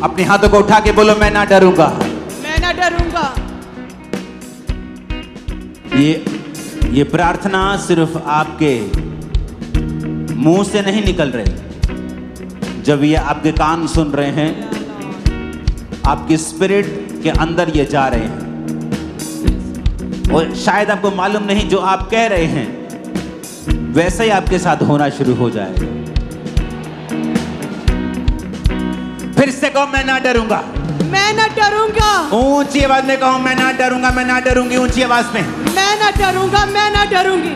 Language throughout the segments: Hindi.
अपने हाथों को उठा के बोलो, मैं ना डरूंगा। मैं ना डरूंगा। ये प्रार्थना सिर्फ आपके मुंह से नहीं निकल रही, जब ये आपके कान सुन रहे हैं, आपके स्पिरिट के अंदर ये जा रहे हैं। और शायद आपको मालूम नहीं, जो आप कह रहे हैं वैसा ही आपके साथ होना शुरू हो जाएगा। फिर से कहो, मैं ना डरूंगा। मैं ना डरूंगा। ऊंची आवाज में कहो, मैं ना डरूंगा, मैं ना डरूंगी। ऊंची आवाज में, मैं ना डरूंगा, मैं ना डरूंगी,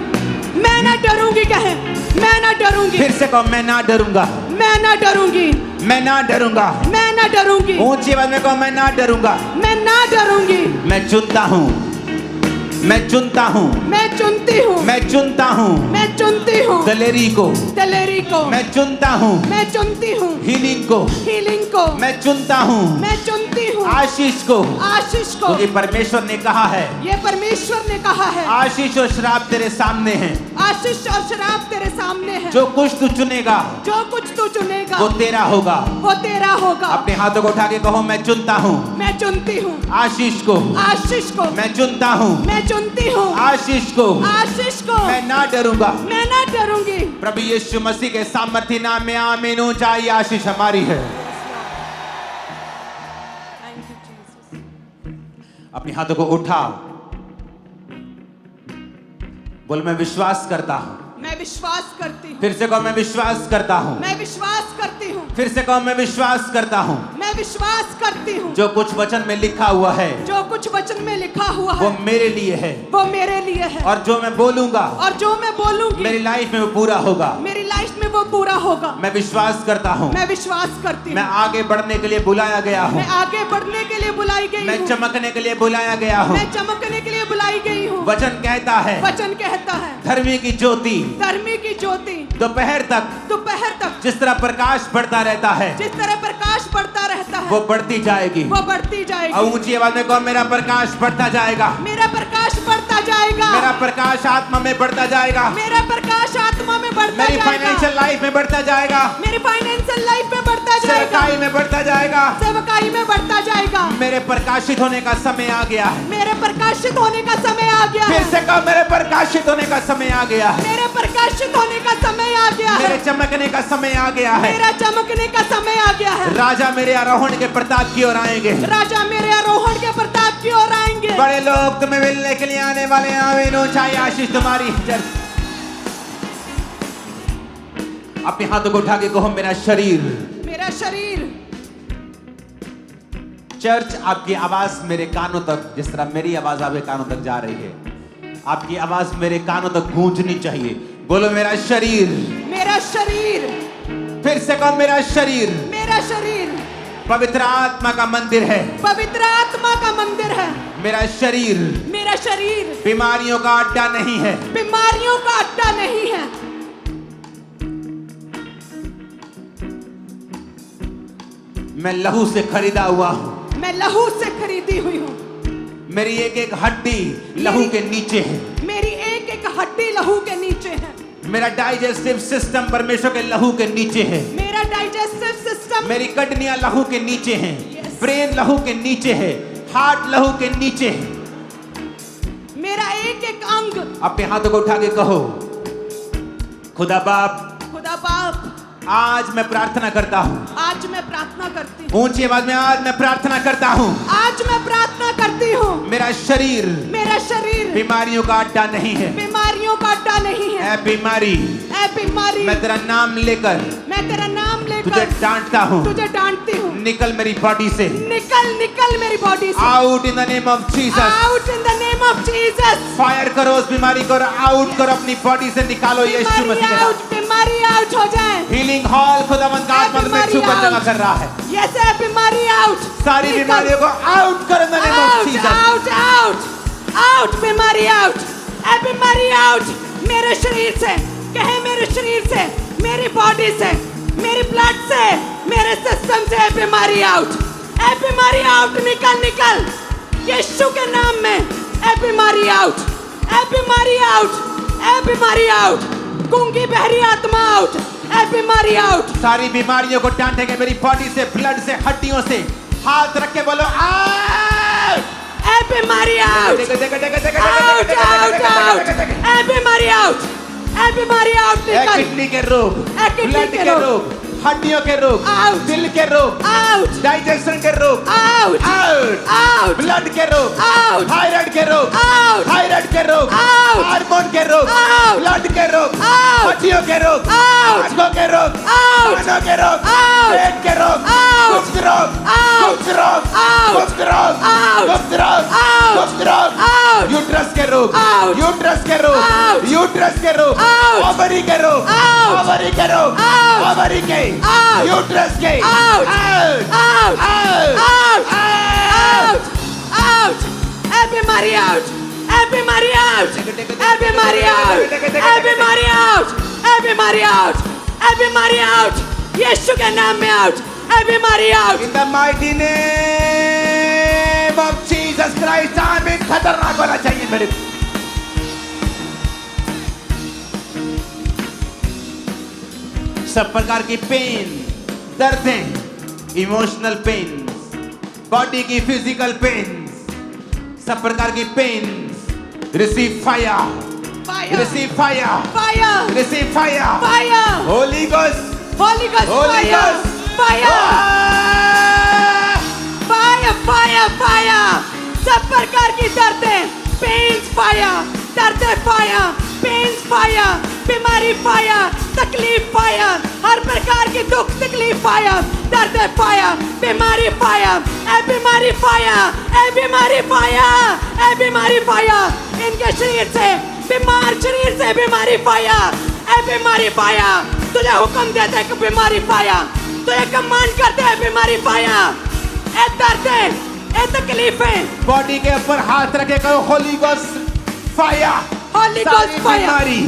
मैं ना डरूंगी। कहे, मैं ना डरूंगी। फिर से कहो, मैं ना डरूंगा, मैं ना डरूंगी, मैं ना डरूंगा। मैं ना डरूंगी। ऊंची आवाज में कहो, मैं ना डरूंगा। मैं ना डरूंगी। मैं चुनता हूं, मैं चुनता हूं, मैं चुनती हूँ, मैं चुनता हूं मैं चुनती हूँ दलेरी को, दलेरी को। मैं चुनता हूं मैं चुनती हूँ हीलिंग को, हीलिंग को। मैं चुनता हूं मैं चुनती हूँ आशीष को, आशीष को। क्योंकि परमेश्वर ने कहा है, ये परमेश्वर ने कहा है, आशीष और श्राप तेरे सामने हैं। आशीष और शराब तेरे सामने है। जो कुछ तू चुनेगा जो कुछ तू चुनेगा वो तेरा होगा। वो तेरा होगा। अपने हाथों को उठा के कहो, मैं चुनता हूं मैं चुनती हूँ आशीष को, आशीष को। मैं चुनता हूं मैं चुनती हूँ आशीष को, आशीष को। मैं ना डरूंगा। मैं ना डरूंगी। प्रभु यीशु मसीह के सामर्थ्य नाम में आमीन। ऊंचाई आशीष हमारी है। अपने हाथों को उठाओ, बोल, मैं विश्वास करता हूं। मैं विश्वास करती हूँ। फिर से कहो, मैं विश्वास करता हूं। मैं विश्वास करती हूँ। फिर से कहो, मैं विश्वास करता हूं। मैं विश्वास करती हूँ। जो कुछ वचन में लिखा हुआ है जो कुछ वचन में लिखा हुआ वो है मेरे लिए है, वो मेरे लिए है। और जो मैं बोलूंगा और जो मैं बोलूंगी मेरी लाइफ में वो पूरा होगा। मेरी लाइफ में वो पूरा होगा। मैं विश्वास करता हूं। मैं विश्वास करती मैं हूँ। आगे बढ़ने के लिए बुलाया गया हूं। मैं आगे बढ़ने के लिए बुलाई गई मैं हूँ। चमकने के लिए बुलाया गया हूं। मैं चमकने के लिए बुलाई गई हूँ। वचन कहता है, वचन कहता है, धर्मी की ज्योति धर्मी की ज्योति दोपहर तक जिस तरह प्रकाश बढ़ता रहता है, जिस तरह प्रकाश बढ़ता रहता है वो बढ़ती जाएगी। वो बढ़ती जाएगी। और ऊंची आवाज में कहो, मेरा प्रकाश बढ़ता जाएगा। मेरा प्रकाश बढ़ता जाएगा। मेरा प्रकाश आत्मा में बढ़ता जाएगा। मेरा प्रकाश आत्मा में बढ़ता मेरी जाएगा। फाइनेंशियल लाइफ में बढ़ता जाएगा। मेरी फाइनेंशियल लाइफ में बढ़ता जाएगा। सेवकाई में बढ़ता जाएगा। सेवकाई में बढ़ता जाएगा। मेरे प्रकाशित होने का समय आ गया है। मेरे प्रकाशित होने का समय आ गया फिर है। से कहो, मेरे प्रकाशित होने का समय आ गया है। मेरे प्रकाशित होने का समय आ गया मेरे है। चमकने का समय आ गया है। मेरा चमकने का समय आ गया है। राजा मेरे आरोहण के प्रताप की ओर आएंगे। राजा मेरे आरोहण के प्रताप की ओर आएंगे। बड़े लोग तुम्हें मिलने के लिए आने वाले हैं। आमीन। ऊंचाई आशीष तुम्हारी। अपने हाथों को उठा के कहो, मेरा शरीर। मेरा शरीर। चर्च, आपकी आवाज मेरे कानों तक, जिस तरह मेरी आवाज आपके कानों तक जा रही है, आपकी आवाज मेरे कानों तक गूंजनी चाहिए। बोलो, मेरा शरीर। मेरा शरीर। फिर से कहो, मेरा शरीर। मेरा शरीर पवित्र आत्मा का मंदिर है। पवित्र आत्मा का मंदिर है। मेरा शरीर मेरा शरीर बीमारियों का अड्डा नहीं है। बीमारियों का अड्डा नहीं है। मैं लहू से खरीदा हुआ हूं। मैं लहू से खरीदी हुई हूँ। मेरी एक एक हड्डी लहू के नीचे है। मेरी एक एक हड्डी लहू के नीचे है। मेरा डाइजेस्टिव सिस्टम परमेश्वर के लहू के नीचे है। मेरा डाइजेस्टिव सिस्टम, मेरी किडनियां लहू के नीचे हैं। Yes. ब्रेन लहू के नीचे है। हार्ट लहू के नीचे है। मेरा एक एक अंग। अपने हाथों को उठा के कहो, खुदा बाप, खुदा बाप, आज मैं प्रार्थना करता हूँ। आज मैं प्रार्थना करती हूँ। ऊंची आवाज में, आज मैं प्रार्थना करता हूँ। आज मैं प्रार्थना करती हूँ। मेरा शरीर बीमारियों का अड्डा नहीं है। बीमारियों का अड्डा नहीं है। ऐ बीमारी, ऐ बीमारी, मैं तेरा नाम लेकर तुझे डांटता हूँ। तुझे डांटती हूँ। निकल मेरी बॉडी से। निकल निकल मेरी बॉडी से। Out in the name of Jesus. Out in the name of Jesus. Fire करो उस बीमारी को, आउट करो अपनी बॉडी से, निकालो यीशु मसीह के नाम। बीमारी आउट हो जाए। हीलिंग हॉल खुदावंद का आत्मा में छूकर जगह कर रहा है। यस, ऐ बीमारी आउट। सारी बीमारियों को आउट करो इन the name of Jesus. Out out out, बीमारी आउट। ऐ बीमारी आउट मेरे शरीर से। कहे, मेरे शरीर से, मेरी बॉडी से, मेरी ब्लड से, मेरे सिस्टम से बीमारी आउट। ऐ बीमारी आउट, निकल निकल यीशु के नाम में। ऐ बीमारी आउट, ऐ बीमारी आउट, ऐ बीमारी आउट। गूंगी बहरी आत्मा आउट। ए बीमारी आउट सारी बीमारियों को टांटेंगे मेरी बॉडी से, ब्लड से, हड्डियों से। हाथ रख के बोलो आउट। ए बीमारी आउट आउट आउट आउट ए बीमारी आउट ए बीमारी आउट निकल किडनी के रोग, किडनी ब्लड के के रोग, रोग, हड्डियों के रोग, आउट, दिल के रोग, आउट डाइजेशन के रोग, आउट आउट, आउट ब्लड के रोग, आउट, थायराइड के रोग, आउट, थायराइड के रोग, आउट, हार्मोन के रोग, आउट, ब्लड के रोग, आउट, हड्डियों के रोग, आउट, आंखों के रोग, आउट, कानों के रोग, आउट, पेट के रोग, आउट, गुप्त रोग, आउट, गुप्त रोग, आउट, गुप्त रोग, आउट, गुप्त रोग, आउट, गुप्त रोग, आउट, यूट्रस के रोग, आउट, यूट्रस के रोग, आउट, यूट्रस के रोग, आउट, ओवरी के रोग, आउट, ओवरी के रोग, आउट, ओवरी के, आउट, यूट्रस के, out, out, out out, out out, out ए बीमारी आउट ए बीमारी आउट ए बीमारी आउट ए बीमारी आउट ए बीमारी आउट ए बीमारी आउट यीशु के नाम में आउट ए बीमारी out In the mighty name of Jesus Christ, आमीन। खतरनाक होना चाहिए मेरे। सब प्रकार की पेन, दर्दें, इमोशनल पेन, बॉडी की फिजिकल पेन, सब प्रकार की pain, receive fire, fire receive fire, fire receive fire, fire holy ghost, holy ghost holy fire ghost, fire fire fire fire सब प्रकार की दर्दें पेन्स फायर दर्दें फायर पेन्स फायर बीमारी फायर तकलीफ फायर हर प्रकार की दुख तकलीफ फायर दर्दें फायर बीमारी फायर ए बीमारी फायर ए बीमारी फायर ए बीमारी फायर इनके शरीर से बीमार शरीर से बीमारी फायर ए बीमारी फायर तुझे हुक्म देते हैं कि बीमारी फायर तुझे कमांड करते हैं बीमारी फायर ए दर्दें ए तकलीफें बॉडी के ऊपर हाथ रखे करो होली गोस्ट फायर, होली सारी गोस्ट फायर बीमारी,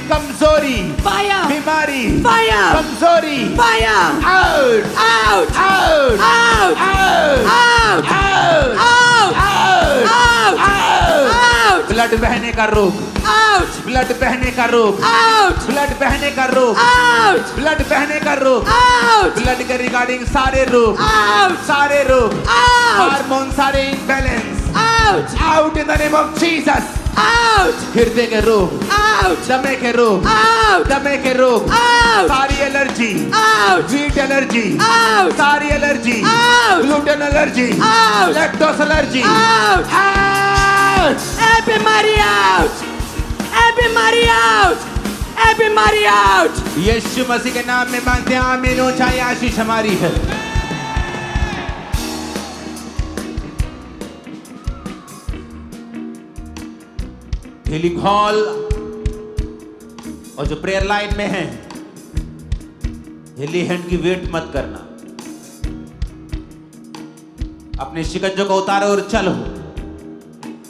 कमजोरी, फायर बीमारी, फायर कमजोरी, fire out, out out, out out, out out, out out, out out blood बहने का रोग, आउट ब्लड बहने का रोग, आउट ब्लड बहने का रोग, आउट ब्लड बहने का रोग, आउट ब्लड के रिगार्डिंग सारे रोग, आउट सारे रोग, आउट हार्मोन सारे imbalance, out out in the name of Jesus. Out हृदय के रोग, आउट दमे के रोग, आउट दमे के रोग, आउट सारी allergy, out wheat allergy, out सारी allergy, out gluten allergy, out lactose allergy, out out, ए बीमारी आउट ए बीमारी आउट ए बीमारी आउट यीशु मसीह के नाम में मांगते हैं आमीन। ऊंचाई आशीष हमारी है। हीलिंग हॉल और जो प्रेयर लाइन में है, हिली हैंड की वेट मत करना, अपने शिकंजों को उतारो और चलो।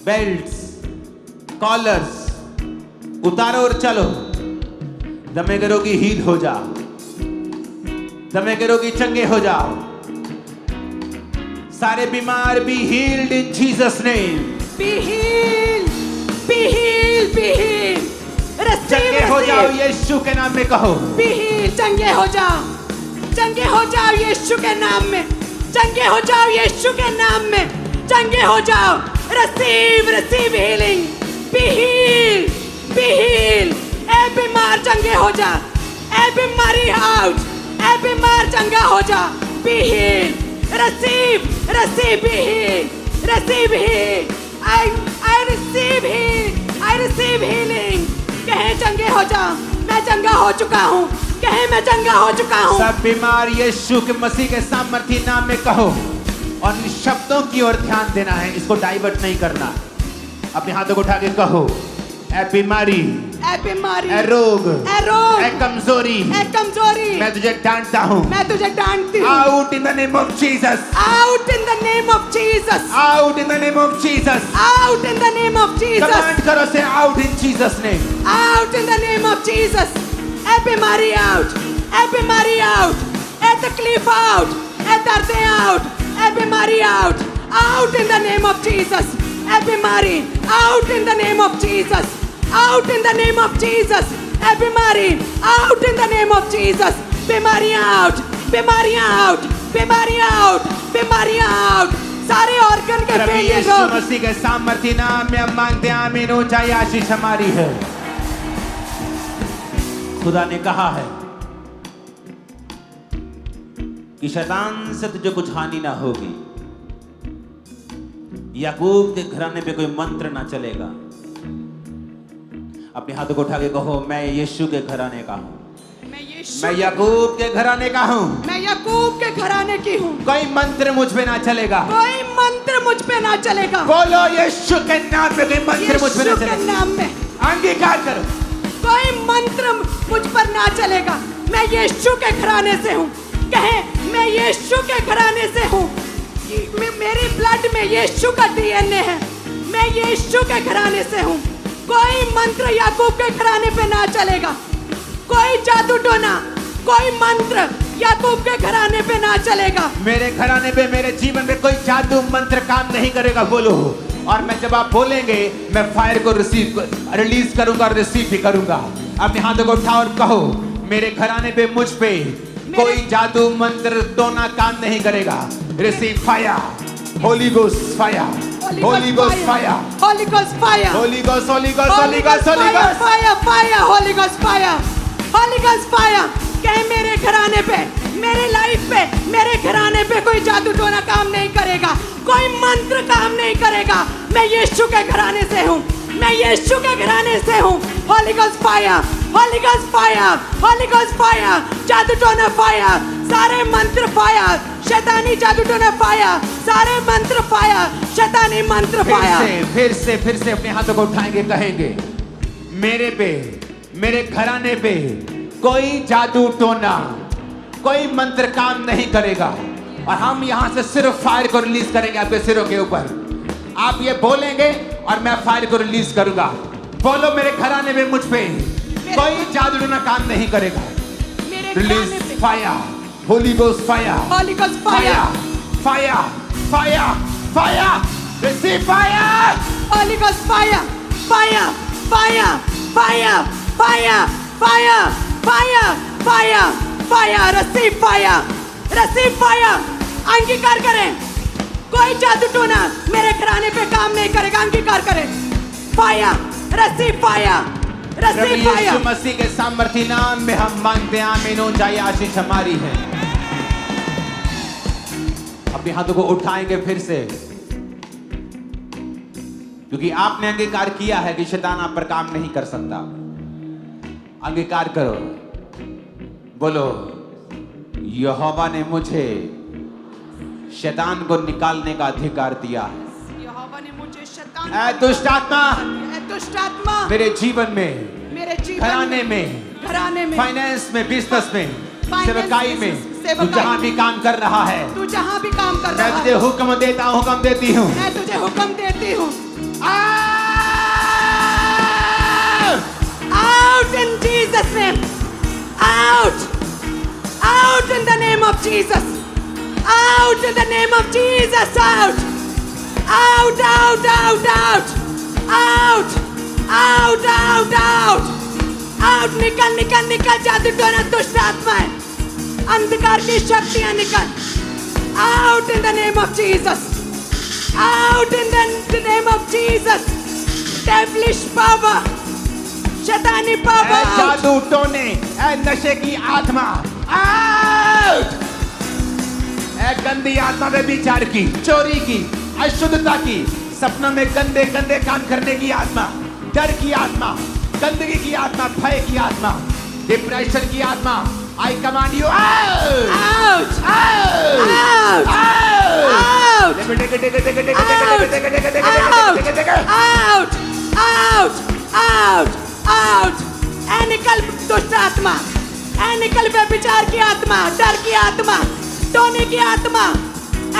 बेल्ट्स, कॉलर्स उतारो और चलो। दमे के रोगी हील हो जाओ, दमे के रोगी चंगे हो जाओ। सारे बीमार be healed in Jesus name. Be heal be heal be heal चंगे हो जाओ यीशु के नाम में कहो। बी हील चंगे हो जाओ, चंगे हो जाओ यीशु के नाम में, चंगे हो जाओ यीशु के नाम में, चंगे हो जाओ। Receive receive healing. Be heal be heal. ए बीमार चंगे हो जा, ए बीमारी आउट, ए बीमार चंगा हो जा। Be heal. Receive receive be heal, receive heal. I receive heal, I receive healing. कहे चंगे हो जा, मैं चंगा हो चुका हूँ। कहे मैं चंगा हो चुका हूँ। सब बीमार यीशु के मसीह के सामर्थी नाम में कहो और इन शब्दों की ओर ध्यान देना है, इसको डाइवर्ट नहीं करना। अपने हाथों को उठा के कहो, ए बीमारी, ए बीमारी, ए रोग, ए रोग, ए कमजोरी, ए कमजोरी, मैं तुझे डांटता हूँ। मैं तुझे डांटती हूँ। Out in the name of Jesus, out in the name of Jesus, out in the name of Jesus. Out in the name of Jesus, command करो से out in Jesus name. Out in the name of Jesus. ए बीमारी आउट, ए बीमारी आउट, ए तकलीफ आउट, ए दर्दें आउट, ए बीमारी out, out in the name of Jesus. ए बीमारी out in the name of Jesus, out in the name of Jesus. ए बीमारी out in the name of Jesus. बीमारियां आउट, बीमारियां आउट, बीमारियां आउट, बीमारियां आउट। सारे ऑर्गन के प्रभु फेलियर यीशु रोग मसीह के सामर्थ्य नाम में हम मांगते हैं, आमीन। ऊंचाई आशीष हमारी है। खुदा ने कहा है कि शैतान से तुझे कुछ हानि ना होगी। याकूब के घराने पे कोई मंत्र ना चलेगा। अपने हाथों को उठा के कहो, मैं यीशु के घराने का हूं, मैं याकूब के घराने का हूं, मैं याकूब के घराने की हूँ। कोई मंत्र मुझ पे ना चलेगा। कोई मंत्र मुझ पे ना चलेगा। बोलो यीशु के नाम पे कोई मंत्र मुझ पे ना यीशु के चलेगा। नाम में अंगीकार करो। कोई मंत्र मुझ पर ना चलेगा। मैं यीशु के घराने से हूँ। कहे, मैं यीशु के घराने से हूँ। मेरी ब्लड में यीशु का डीएनए है। मैं यीशु के घराने से हूँ। कोई मंत्र याकूब के घराने पे ना चलेगा। कोई जादू टोना, कोई मंत्र याकूब के घराने पे ना चलेगा। मेरे घराने पे, मेरे जीवन में कोई जादू मंत्र काम नहीं करेगा। बोलो। और मैं जब आप बोलेंगे, मैं फायर को रिलीज करूंगा और रिसीव भी करूंगा। अपने हाथों को उठाओ और कहो, मेरे घराने पे, मुझ पे कोई जादू मंत्र टोना काम नहीं करेगा। Receive fire, holy ghost fire, holy ghost fire, holy ghost fire, holy ghost, holy ghost, holy ghost, holy ghost fire, fire, holy ghost fire, holy ghost fire. कहे, मेरे घराने पे, मेरे लाइफ पे, मेरे घराने पे कोई जादू टोना काम नहीं करेगा। कोई मंत्र काम नहीं करेगा। मैं यीशु के घराने से हूँ। मैं यीशु के घराने से हूँ। Holi ghost fire, holy ghost fire, holy ghost fire, जादू टोना फायर, सारे मंत्र फायर, शैतानी जादू टोना फायर, सारे मंत्र फायर, शैतानी मंत्र फायर। फिर से अपने हाथों को उठाएंगे, कहेंगे, मेरे पे, मेरे घराने पे कोई जादू टोना, कोई मंत्र काम नहीं करेगा। और हम यहां से सिर्फ फायर को रिलीज करेंगे आपके सिरों के ऊपर। आप ये बोलेंगे और मैं फायर को रिलीज करूंगा। बोलो, मेरे घराने में, मुझ पे कोई जादू टोना काम नहीं करेगा। Release fire, holy ghost fire, holy ghost fire, fire, fire, fire, receive fire, holy ghost fire, fire, fire, fire, fire, fire, fire, fire, fire, receive fire, receive fire. अंगीकार करें, कोई जादू टोना मेरे घराने पे काम नहीं करेगा। अंगीकार करें, fire, receive fire, receive fire. Yeshu Masih के सामर्थ्य नाम में हम मांगते हैं, आमीन। ऊंचाई आशीष हमारी है। अपने हाथों को उठाएंगे फिर से, क्योंकि आपने अंगीकार किया है कि शैतान आप पर काम नहीं कर सकता। अंगीकार करो, बोलो, यहोवा ने मुझे शैतान को निकालने का अधिकार दिया है। यहोवा ने मुझे शैतान, ऐ दुष्ट आत्मा, दुष्ट आत्मा, मेरे जीवन में, मेरे जीवन घराने में, फाइनेंस में, बिजनेस में, सेवकाई में, तू जहां भी काम कर रहा है, तू जहां भी काम कर रहा है, मैं तुझे हुक्म देता हूं, हुक्म देती हूं, मैं तुझे हुक्म देती हूं। Out in Jesus' name. Out. Out in the name of Jesus. Out in the name of Jesus. Out. Out, out, out, out. Out. Out, out, out. Out. निकल, निकल, निकल। जादू टोना दुष्ट आत्मा है, अंधकार की शक्तियां निकल। Out in the name of Jesus. Out in the name of Jesus. Devilish power. शैतानी पावर, जादू टोने, नशे की आत्मा, आउट! गंदी आत्मा में विचार की, चोरी की, अशुद्धता की, सपनों में गंदे गंदे काम करने की आत्मा, डर की आत्मा, गंदगी की आत्मा, भय की आत्मा, डिप्रेशन की आत्मा, I command you out! Out! Out! Out! Out! Out! Out! ऐ निकल दुष्ट आत्मा, ऐ निकल व्यभिचार की आत्मा, डर की आत्मा, टोने की आत्मा,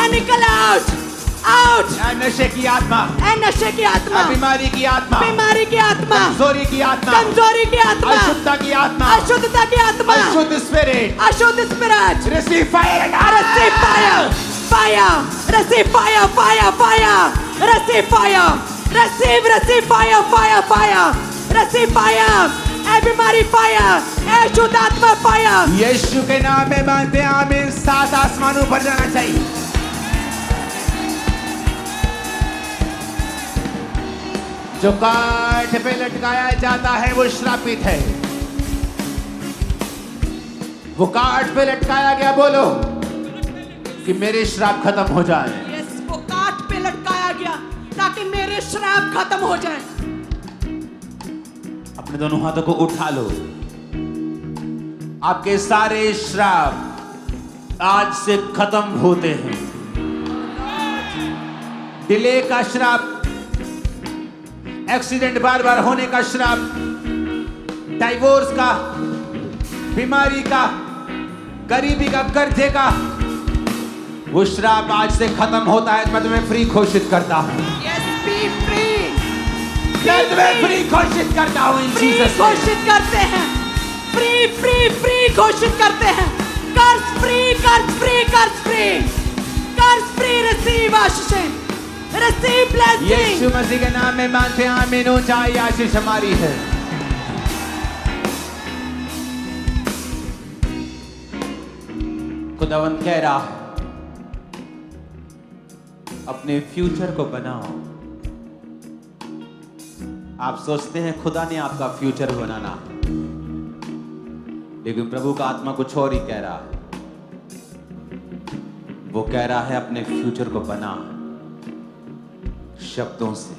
ऐ निकल आउट! आउट! नशे की आत्मा, ऐ नशे की आत्मा, बीमारी की आत्मा, बीमारी की आत्मा, कमजोरी की आत्मा, कमजोरी की आत्मा, अशुद्धता की आत्मा, अशुद्धता की आत्मा, अशुद्ध स्पिरिट, अशुद्ध spirit, receive fire, receive fire, fire, receive fire, fire, fire, receive fire, receive fire, fire, fire, receive fire, ए बीमारी फायर, ए शुद्ध आत्मा फायर। यीशु के नाम में मानते हैं आमीन। 7 आसमानों पर जाना चाहिए। जो काठ पे लटकाया जाता है वो श्रापित है। वो काठ पे लटकाया गया, बोलो कि मेरे श्राप खत्म हो जाए। यस, वो काठ पे लटकाया गया ताकि मेरे श्राप खत्म हो जाए। अपने दोनों हाथों को उठा लो। आपके सारे श्राप आज से खत्म होते हैं। डिले का श्राप, एक्सीडेंट बार बार होने का श्राप, डाइवोर्स का, बीमारी का, गरीबी का, कर्जे का, वो श्राप आज से खत्म होता है। मैं तुम्हें फ्री घोषित करता हूं। Yes, B free. मैं तुम्हें फ्री घोषित करता हूं इन फ्री जीसस घोषित करते हैं। फ्री फ्री फ्री घोषित करते हैं। कर्ज फ्री, कर्ज फ्री, कर्ज फ्री, कर्ज फ्री। रिसीव आशीष, रिसीव ब्लेसिंग। यीशु मसीह के नाम में मानते हैं आमीन। ऊंचाई आशीष हमारी है। खुदावंद कह रहा है अपने फ्यूचर को बनाओ। आप सोचते हैं खुदा ने आपका फ्यूचर बनाना, लेकिन प्रभु का आत्मा कुछ और ही कह रहा है। वो कह रहा है अपने फ्यूचर को बना शब्दों से।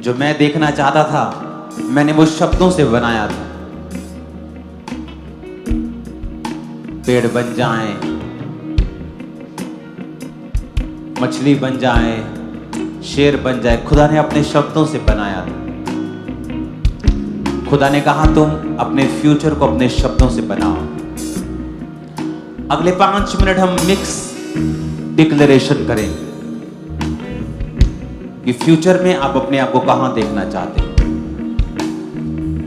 जो मैं देखना चाहता था मैंने वो शब्दों से बनाया था। पेड़ बन जाएं, मछली बन जाए, शेर बन जाए, खुदा ने अपने शब्दों से बनाया था। खुदा ने कहा तुम अपने फ्यूचर को अपने शब्दों से बनाओ। अगले 5 मिनट हम मिक्स डिक्लेरेशन करेंगे कि फ्यूचर में आप अपने आप को कहां देखना चाहते हैं।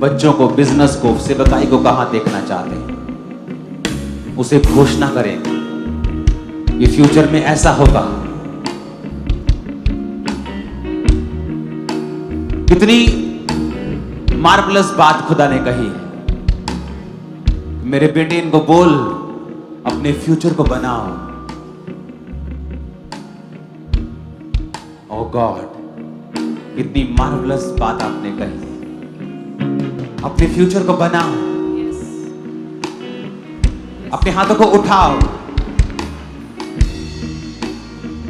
बच्चों को, बिजनेस को, सेवकाई को कहां देखना चाहते हैं, उसे घोषणा करें कि फ्यूचर में ऐसा होगा। कितनी मार्वलस बात खुदा ने कही है। मेरे बेटे इनको बोल अपने फ्यूचर को बनाओ। ओह गॉड, कितनी मार्वलस बात आपने कही। अपने फ्यूचर को बनाओ। अपने हाथों को उठाओ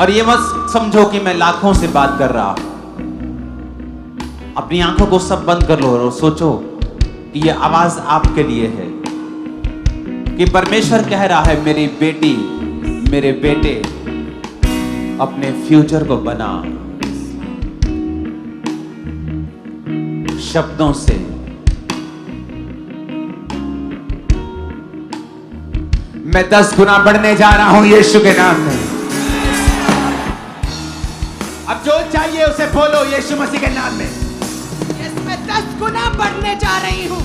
और ये मत समझो कि मैं लाखों से बात कर रहा हूं। अपनी आंखों को सब बंद कर लो और सोचो कि ये आवाज आपके लिए है कि परमेश्वर कह रहा है मेरी बेटी, मेरे बेटे, अपने फ्यूचर को बना शब्दों से। मैं 10 गुना बढ़ने जा रहा हूं यीशु के नाम में। अब जो चाहिए उसे बोलो यीशु मसीह के नाम में। मैं 10 गुना बढ़ने जा रही हूँ।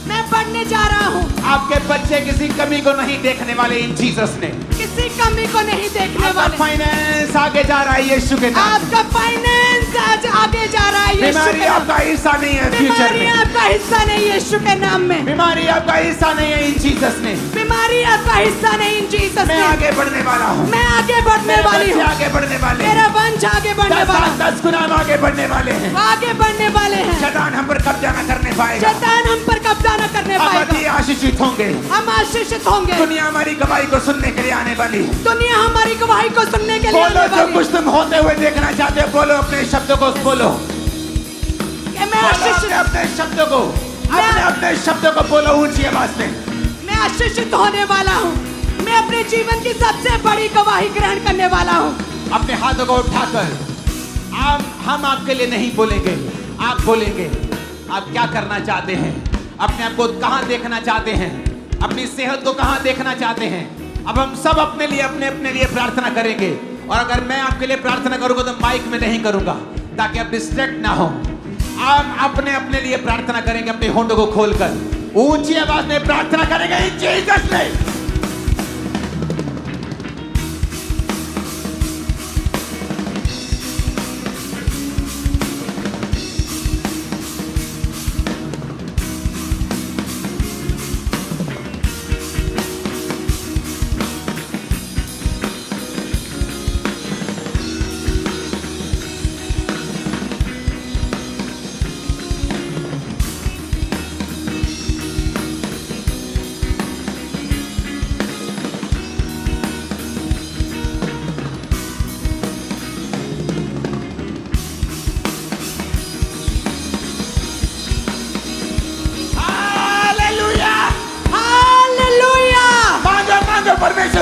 मैं बढ़ने जा रहा हूँ। आपके बच्चे किसी कमी को नहीं देखने वाले इन जीसस ने। किसी कमी को नहीं देखने वाले। फाइनेंस आगे जा रहा है यीशु के नाम। आपका फाइनेंस आज आगे जा रहा है यीशु के नाम। आपका हिस्सा नहीं है फ्यूचर में। आपका हिस्सा नहीं यीशु के नाम में। बीमारी आपका हिस्सा नहीं है इन जीसस ने। बीमारी आपका हिस्सा नहीं इन जीसस मैं ने। आगे बढ़ने वाला हूँ। मैं आगे बढ़ने वाली हूँ। आगे बढ़ने वाले। मेरा वंश आगे बढ़ने वाला। 10 गुना हम आगे बढ़ने वाले हैं। आगे बढ़ने वाले हैं। शैतान हम पर कब्जा न करने पाएगा। शैतान हम पर कब्जा न करने पाएगा। आशीषित होंगे। हम आशीषित होंगे। दुनिया हमारी गवाही को सुनने के लिए आने वाली है। दुनिया हमारी गवाही को सुनने के लिए बोलो जो कुछ तुम होते हुए देखना चाहते हो, बोलो अपने शब्दों को बोलो। मैं आशीषित, अपने शब्दों को, अपने शब्दों को बोलो ऊंची आवाज में। मैं आशीषित होने वाला हूँ। मैं अपने जीवन की सबसे बड़ी गवाही ग्रहण करने वाला हूँ। अपने हाथों को उठाकर हम आपके लिए नहीं बोलेंगे, आप बोलेंगे। आप क्या करना चाहते हैं, अपने आप को कहां देखना चाहते हैं, अपनी सेहत को कहां देखना चाहते हैं। अब हम सब अपने लिए अपने लिए प्रार्थना करेंगे। और अगर मैं आपके लिए प्रार्थना करूंगा तो माइक में नहीं करूंगा ताकि आप डिस्ट्रैक्ट ना हो। आप अपने लिए प्रार्थना करेंगे, अपने होंठों को खोलकर ऊंची आवाज में प्रार्थना करेंगे इन जीसस नेम।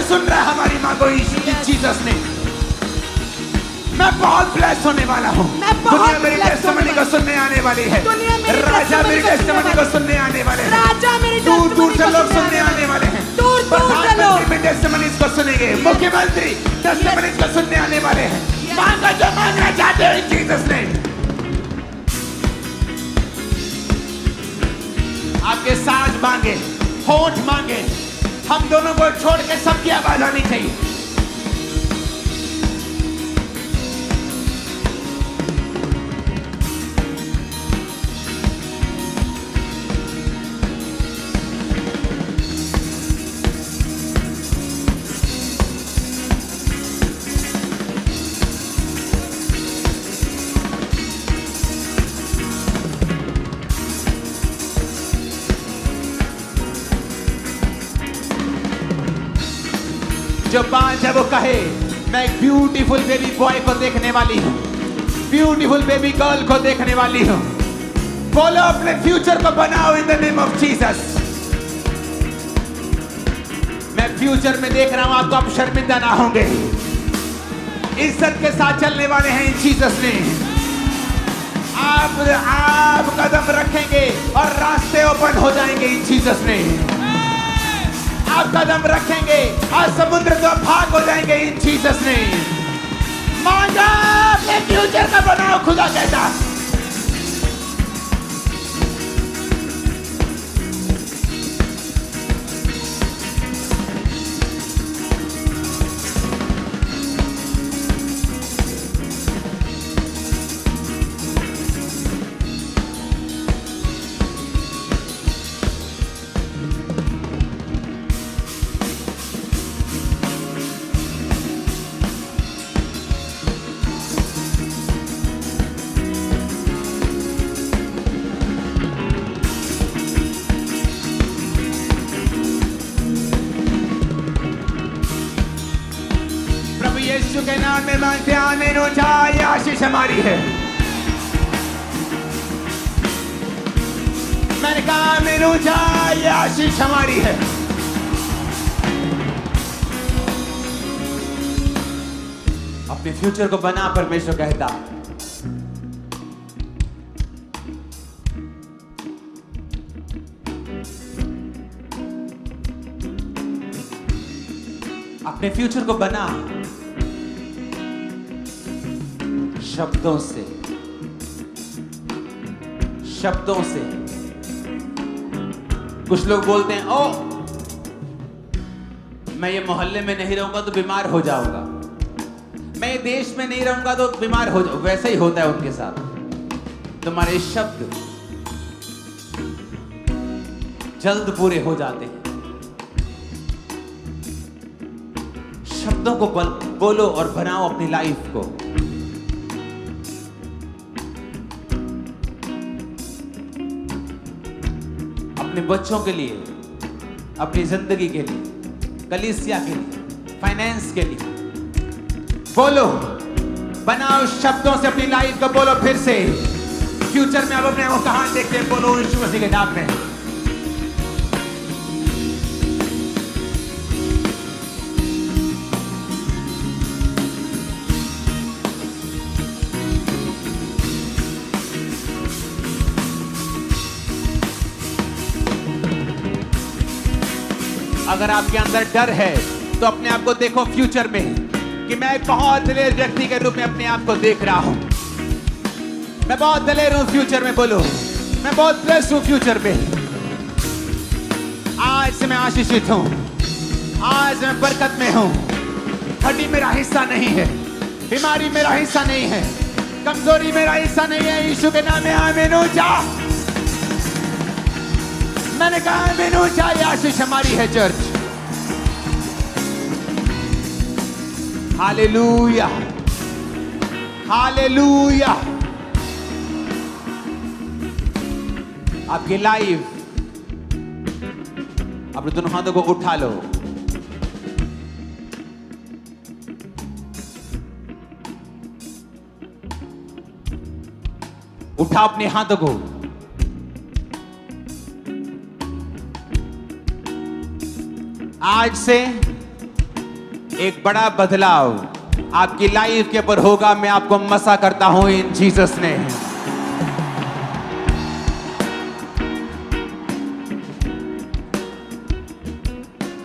सुन रहा है हमारी माँ को जीसस ने। मैं बहुत ब्लेस होने वाला हूँ। मैं बहुत दुनिया मेरी blessed टेस्टिमनी होने को सुनने आने वाली है। दुनिया मेरी राजा मेरी testimony टेस्टिमनी को सुनने आने वाले हैं। राजा मेरी दूर दूर testimony से को लोग सुनने सुनने आने वाले हैं। दूर दूर से लोग प्रधानमंत्री भी टेस्टिमनीज को सुनेंगे, मुख्यमंत्री टेस्टिमनीज को सुनने आने वाले हैं। मांगा जो मांगना चाहते हो इन जीसस ने। आपके साज मांगे, होंठ मांगे, हम दोनों को छोड़ के सबकी आवाज आनी चाहिए। जो बांझ है वो कहे मैं एक ब्यूटीफुल बेबी बॉय को देखने वाली हूँ, ब्यूटीफुल बेबी गर्ल को देखने वाली हूँ। बोलो अपने फ्यूचर को बनाओ इन द नेम ऑफ जीसस। मैं फ्यूचर में देख रहा हूँ आपको, आप शर्मिंदा ना होंगे, इज्जत के साथ चलने वाले हैं इन जीसस ने। आप कदम रखेंगे और रास्ते ओपन हो जाएंगे इन जीसस ने। आप कदम रखेंगे और समुद्र तो भाग हो जाएंगे इन जीसस ने। मांगा अपने फ्यूचर का बनाओ, खुदा कहता। यीशु के नाम में मांगते हैं, आमीन। उठाइए, आशीष हमारी है। मैंने कहा आमीन, उठाइए, आशीष हमारी है। अपने फ्यूचर को बना, परमेश्वर कहता। अपने फ्यूचर को बना शब्दों से, शब्दों से। कुछ लोग बोलते हैं ओ मैं ये मोहल्ले में नहीं रहूंगा तो बीमार हो जाऊंगा, मैं ये देश में नहीं रहूंगा तो बीमार हो जाऊंगा। वैसा ही होता है उनके साथ। तुम्हारे शब्द जल्द पूरे हो जाते हैं। शब्दों को बोलो और बनाओ अपनी लाइफ को। अपने बच्चों के लिए, अपनी जिंदगी के लिए, कलीसिया के लिए, फाइनेंस के लिए बोलो, बनाओ शब्दों से अपनी लाइफ को। बोलो फिर से, फ्यूचर में आप अपने को कहां देखते हैं? बोलो यीशु मसीह के नाम में। अगर आपके अंदर डर है तो अपने आप को देखो फ्यूचर में कि मैं एक बहुत दलेर व्यक्ति के रूप में अपने आप को देख रहा हूं। मैं बहुत दलेर हूं फ्यूचर में। बोलो मैं बहुत ब्लेस्ड हूं फ्यूचर में। आज से मैं आशीषित हूं, आज मैं बरकत में हूं। हड्डी मेरा हिस्सा नहीं है, बीमारी मेरा हिस्सा नहीं है, कमजोरी मेरा हिस्सा नहीं है। यीशु के नाम में आमीन। ऊंचा मैंने कहा आमीन। ऊंचा ये आशीष हमारी है चर्च। Hallelujah, hallelujah. आपकी लाइफ, अपने दोनों हाथों को उठा लो। उठा अपने हाथों को। आज से एक बड़ा बदलाव आपकी लाइफ के ऊपर होगा। मैं आपको मसा करता हूं इन जीसस ने।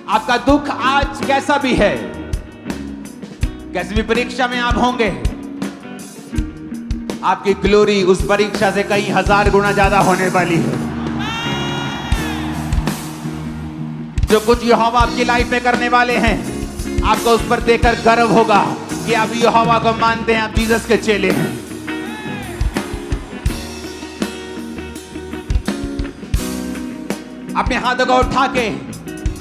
आपका दुख आज कैसा भी है, कैसी भी परीक्षा में आप होंगे, आपकी ग्लोरी उस परीक्षा से कई हजार गुना ज्यादा होने वाली है। जो कुछ यहोवा आपकी लाइफ में करने वाले हैं, आपको उस पर देखकर गर्व होगा कि आप यहोवा को मानते हैं, आप जीसस के चेले हैं। अपने हाथों को उठा के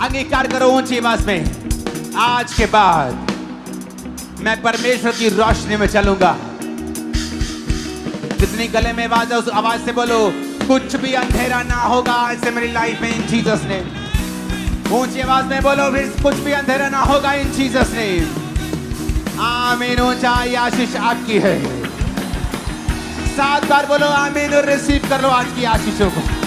अंगीकार करो ऊंची आवाज में, आज के बाद मैं परमेश्वर की रोशनी में चलूंगा। जितनी गले में आवाज है उस आवाज से बोलो, कुछ भी अंधेरा ना होगा आज से मेरी लाइफ में इन जीसस ने। ऊंची आवाज में बोलो, फिर कुछ भी अंधेरा ना होगा इन जीसस ने। आमीन। ऊंचाई आशीष आपकी है। 7 बार बोलो आमीन और रिसीव कर लो आज की आशीषों को।